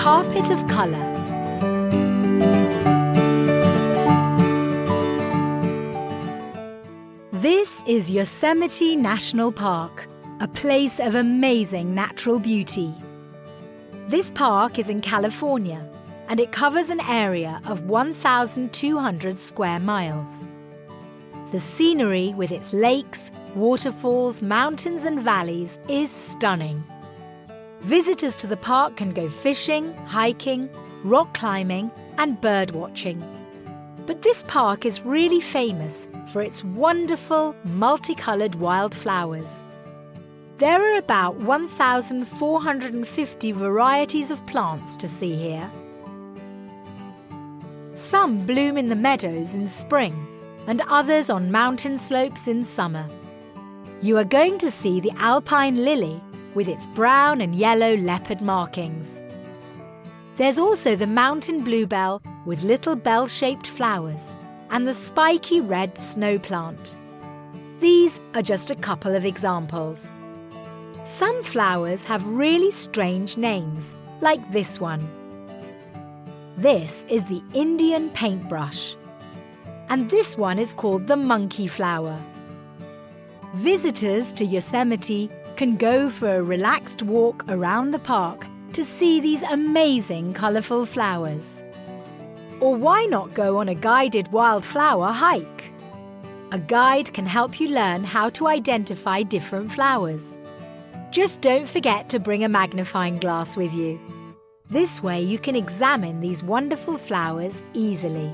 carpet of color. This is Yosemite National Park, a place of amazing natural beauty. This park is in California, and it covers an area of 1,200 square miles. The scenery with its lakes, waterfalls, mountains and valleys is stunning. Visitors to the park can go fishing, hiking, rock climbing and bird watching. But this park is really famous for its wonderful, multicolored wildflowers. There are about 1,450 varieties of plants to see here. Some bloom in the meadows in spring and others on mountain slopes in summer. You are going to see the alpine lily with its brown and yellow leopard markings. There's also the mountain bluebell with little bell-shaped flowers and the spiky red snow plant. These are just a couple of examples. Some flowers have really strange names, like this one. This is the Indian paintbrush. And this one is called the monkey flower. Visitors to Yosemite can go for a relaxed walk around the park to see these amazing colourful flowers. Or why not go on a guided wildflower hike? A guide can help you learn how to identify different flowers. Just don't forget to bring a magnifying glass with you. This way you can examine these wonderful flowers easily.